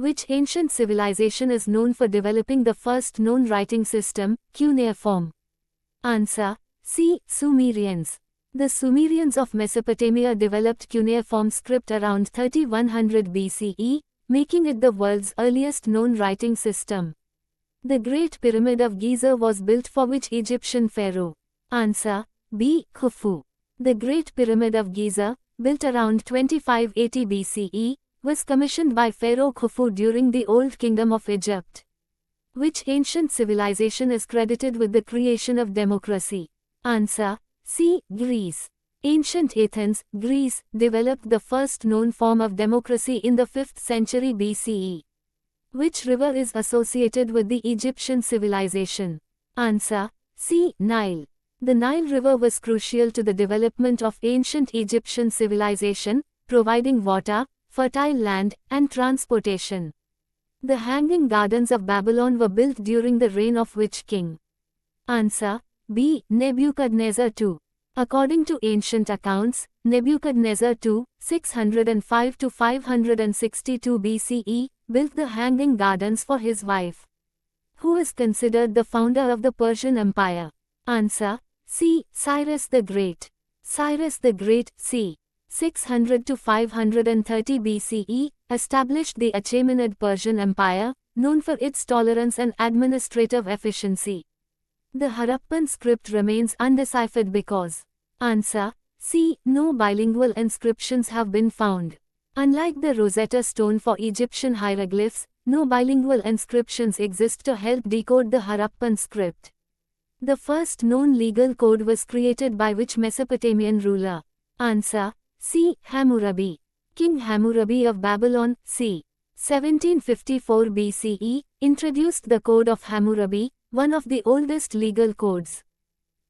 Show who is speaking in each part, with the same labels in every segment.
Speaker 1: Which ancient civilization is known for developing the first known writing system, cuneiform? Answer: C. Sumerians. The Sumerians of Mesopotamia developed cuneiform script around 3100 BCE, making it the world's earliest known writing system. The Great Pyramid of Giza was built for which Egyptian pharaoh? Answer: B. Khufu. The Great Pyramid of Giza, built around 2580 BCE, was commissioned by Pharaoh Khufu during the Old Kingdom of Egypt. Which ancient civilization is credited with the creation of democracy? Answer: C. Greece. Ancient Athens, Greece, developed the first known form of democracy in the 5th century BCE. Which river is associated with the Egyptian civilization? Answer: C. Nile. The Nile River was crucial to the development of ancient Egyptian civilization, providing water, fertile land, and transportation. The Hanging Gardens of Babylon were built during the reign of which king? Answer: B. Nebuchadnezzar II. According to ancient accounts, Nebuchadnezzar II, 605 to 562 BCE, built the Hanging Gardens for his wife. Who is considered the founder of the Persian Empire? Answer: C. Cyrus the Great. Cyrus the Great, c. 600 to 530 BCE, established the Achaemenid Persian Empire, known for its tolerance and administrative efficiency. The Harappan script remains undeciphered because. Answer: C. No bilingual inscriptions have been found. Unlike the Rosetta Stone for Egyptian hieroglyphs, no bilingual inscriptions exist to help decode the Harappan script. The first known legal code was created by which Mesopotamian ruler? Answer: C. Hammurabi. King Hammurabi of Babylon, c. 1754 BCE, introduced the Code of Hammurabi, one of the oldest legal codes.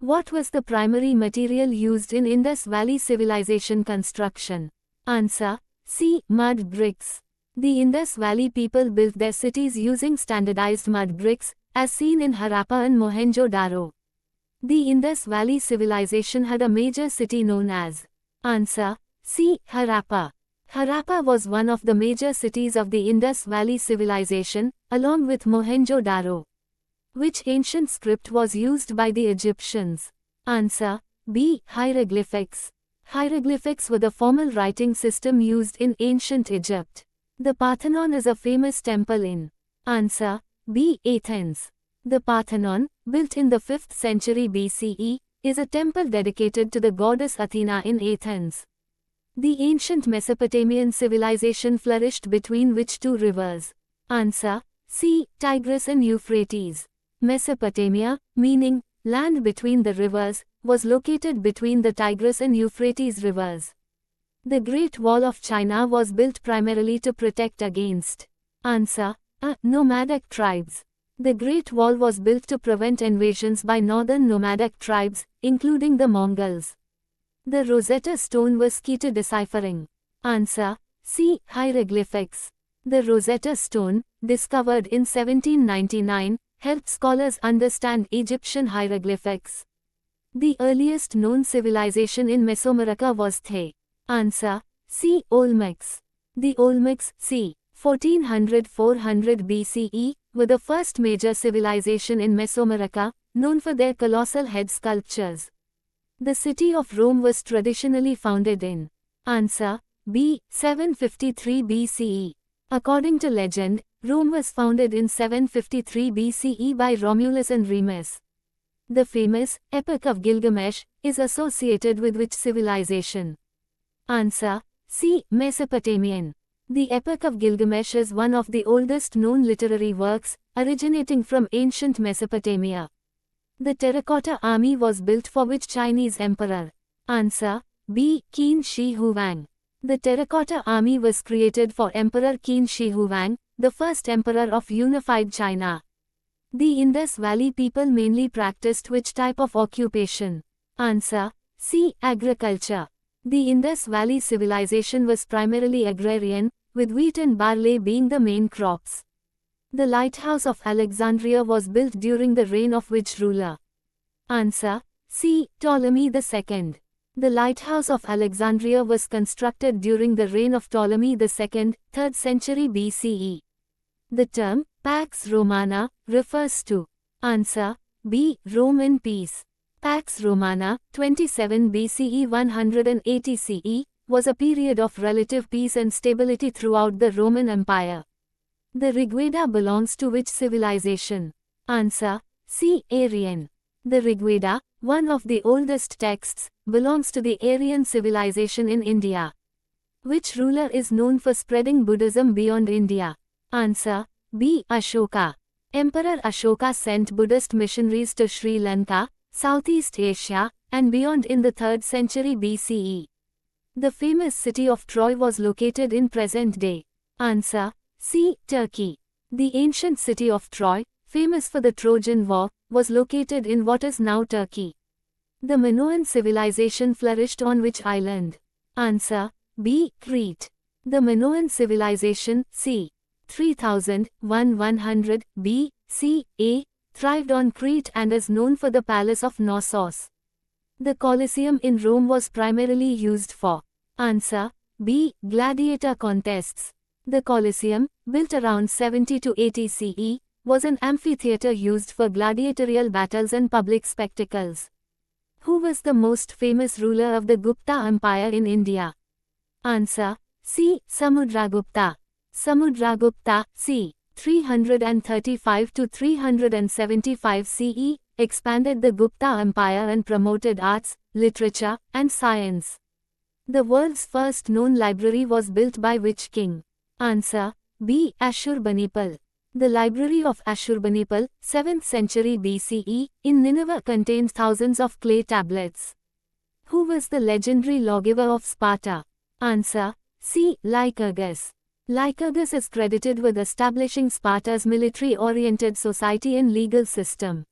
Speaker 1: What was the primary material used in Indus Valley civilization construction? Answer: C. Mud bricks. The Indus Valley people built their cities using standardized mud bricks, as seen in Harappa and Mohenjo-Daro. The Indus Valley civilization had a major city known as. Answer: C. Harappa. Harappa was one of the major cities of the Indus Valley civilization, along with Mohenjo-Daro. Which ancient script was used by the Egyptians? Answer: B. Hieroglyphics. Hieroglyphics were the formal writing system used in ancient Egypt. The Parthenon is a famous temple in. Answer: B. Athens. The Parthenon, built in the 5th century BCE, is a temple dedicated to the goddess Athena in Athens. The ancient Mesopotamian civilization flourished between which two rivers? Answer: C. Tigris and Euphrates. Mesopotamia, meaning land between the rivers, was located between the Tigris and Euphrates rivers. The Great Wall of China was built primarily to protect against. Answer: A. Nomadic tribes. The Great Wall was built to prevent invasions by northern nomadic tribes, including the Mongols. The Rosetta Stone was key to deciphering. Answer: C. Hieroglyphics. The Rosetta Stone, discovered in 1799, helped scholars understand Egyptian hieroglyphics. The earliest known civilization in Mesoamerica was The. Answer: C. Olmecs. The Olmecs, c. 1400–400 BCE, were the first major civilization in Mesoamerica, known for their colossal head sculptures. The city of Rome was traditionally founded in. Answer: B. 753 BCE. According to legend, Rome was founded in 753 BCE by Romulus and Remus. The famous Epic of Gilgamesh is associated with which civilization? Answer: C. Mesopotamian. The Epic of Gilgamesh is one of the oldest known literary works, originating from ancient Mesopotamia. The terracotta army was built for which Chinese emperor? Answer: B. Qin Shi Huang. The terracotta army was created for Emperor Qin Shi Huang, the first emperor of unified China. The Indus Valley people mainly practiced which type of occupation? Answer: C. Agriculture. The Indus Valley civilization was primarily agrarian, with wheat and barley being the main crops. The Lighthouse of Alexandria was built during the reign of which ruler? Answer: C. Ptolemy II. The Lighthouse of Alexandria was constructed during the reign of Ptolemy II, 3rd century BCE. The term Pax Romana refers to. Answer B. Rome in peace. Pax Romana, 27 BCE 180 CE, was a period of relative peace and stability throughout the Roman Empire. The Rigveda belongs to which civilization? Answer C. Aryan. The Rigveda, one of the oldest texts, belongs to the Aryan civilization in India. Which ruler is known for spreading Buddhism beyond India? Answer B. Ashoka. Emperor Ashoka sent Buddhist missionaries to Sri Lanka, Southeast Asia, and beyond in the 3rd century BCE. The famous city of Troy was located in present-day. Answer C. Turkey. The ancient city of Troy, famous for the Trojan War, was located in what is now Turkey. The Minoan civilization flourished on which island? Answer B. Crete. The Minoan civilization, c. 3100 B.C.A., thrived on Crete and is known for the Palace of Knossos. The Colosseum in Rome was primarily used for. Answer B. Gladiator contests. The Colosseum, built around 70 to 80 CE, was an amphitheater used for gladiatorial battles and public spectacles. Who was the most famous ruler of the Gupta Empire in India? Answer C. Samudragupta. Samudragupta, c. 335 to 375 CE, expanded the Gupta Empire and promoted arts, literature, and science. The world's first known library was built by which king? Answer B. Ashurbanipal. The library of Ashurbanipal, 7th century BCE, in Nineveh contained thousands of clay tablets. Who was the legendary lawgiver of Sparta? Answer C. Lycurgus. Lycurgus is credited with establishing Sparta's military-oriented society and legal system.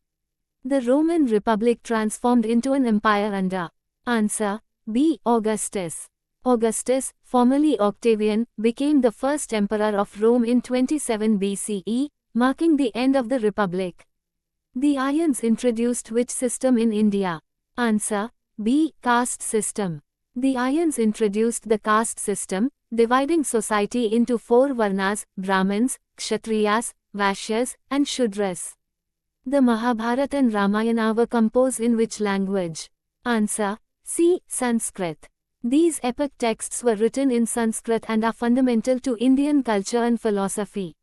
Speaker 1: The Roman Republic transformed into an empire under. Answer B. Augustus. Augustus, formerly Octavian, became the first emperor of Rome in 27 BCE, marking the end of the Republic. The Aryans introduced which system in India? Answer B. Caste system. The Aryans introduced the caste system, dividing society into 4 varnas: Brahmins, Kshatriyas, Vaishyas, and Shudras. The Mahabharata and Ramayana were composed in which language? Answer C. Sanskrit. These epic texts were written in Sanskrit and are fundamental to Indian culture and philosophy.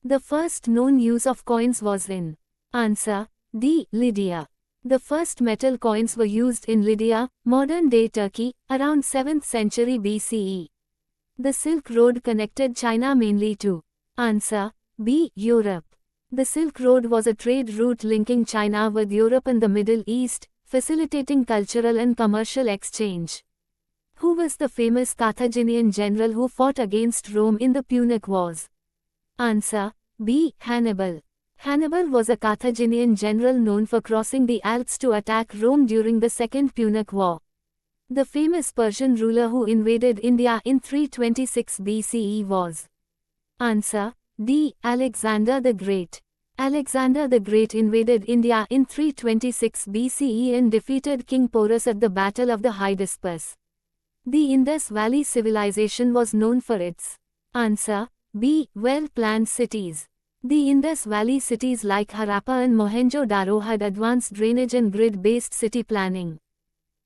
Speaker 1: The first known use of coins was in. Answer D. Lydia. The first metal coins were used in Lydia, modern-day Turkey, around 7th century BCE. The Silk Road connected China mainly to. Answer B. Europe. The Silk Road was a trade route linking China with Europe and the Middle East, facilitating cultural and commercial exchange. Who was the famous Carthaginian general who fought against Rome in the Punic Wars? Answer B. Hannibal. Hannibal was a Carthaginian general known for crossing the Alps to attack Rome during the Second Punic War. The famous Persian ruler who invaded India in 326 BCE was. Answer D. Alexander the Great. Alexander the Great invaded India in 326 BCE and defeated King Porus at the Battle of the Hydaspes. The Indus Valley civilization was known for its. Answer B. Well-planned cities. The Indus Valley cities like Harappa and Mohenjo-Daro had advanced drainage and grid-based city planning.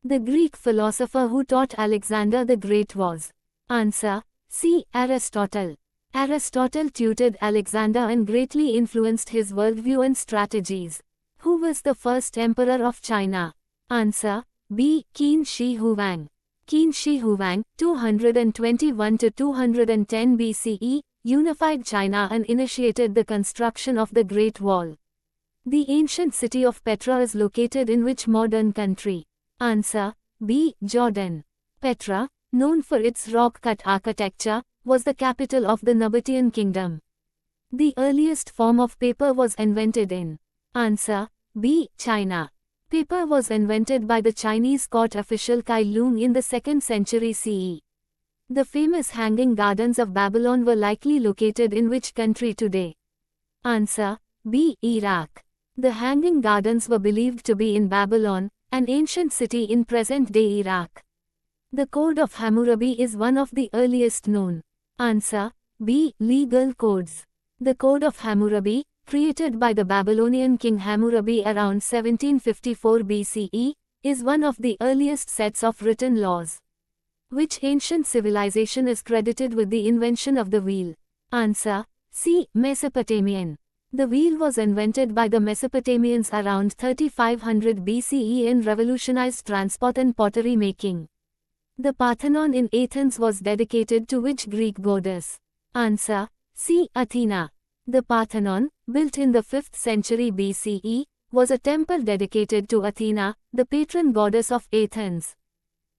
Speaker 1: The Greek philosopher who taught Alexander the Great was. Answer C. Aristotle. Aristotle tutored Alexander and greatly influenced his worldview and strategies. Who was the first emperor of China? Answer B. Qin Shi Huang. Qin Shi Huang, 221 to 210 BCE, unified China and initiated the construction of the Great Wall. The ancient city of Petra is located in which modern country? Answer B. Jordan. Petra, known for its rock-cut architecture, was the capital of the Nabatean kingdom. The earliest form of paper was invented in. Answer B. China. Paper was invented by the Chinese court official Kai Lung in the 2nd century CE. The famous Hanging Gardens of Babylon were likely located in which country today? Answer B. Iraq. The Hanging Gardens were believed to be in Babylon, an ancient city in present-day Iraq. The Code of Hammurabi is one of the earliest known. Answer B. Legal codes. The Code of Hammurabi, created by the Babylonian king Hammurabi around 1754 BCE, is one of the earliest sets of written laws. Which ancient civilization is credited with the invention of the wheel? Answer: C. Mesopotamian. The wheel was invented by the Mesopotamians around 3500 BCE and revolutionized transport and pottery making. The Parthenon in Athens was dedicated to which Greek goddess? Answer: C. Athena. The Parthenon, built in the 5th century BCE, was a temple dedicated to Athena, the patron goddess of Athens.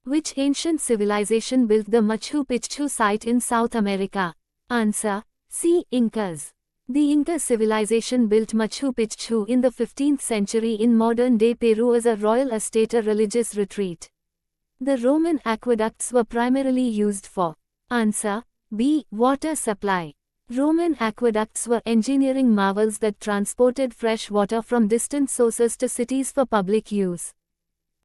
Speaker 1: Which ancient civilization built the Machu Picchu site in South America? Answer: C. Incas. The Inca civilization built Machu Picchu in the 15th century in modern-day Peru as a royal estate, a religious retreat. The Roman aqueducts were primarily used for. Answer: B. Water supply. Roman aqueducts were engineering marvels that transported fresh water from distant sources to cities for public use.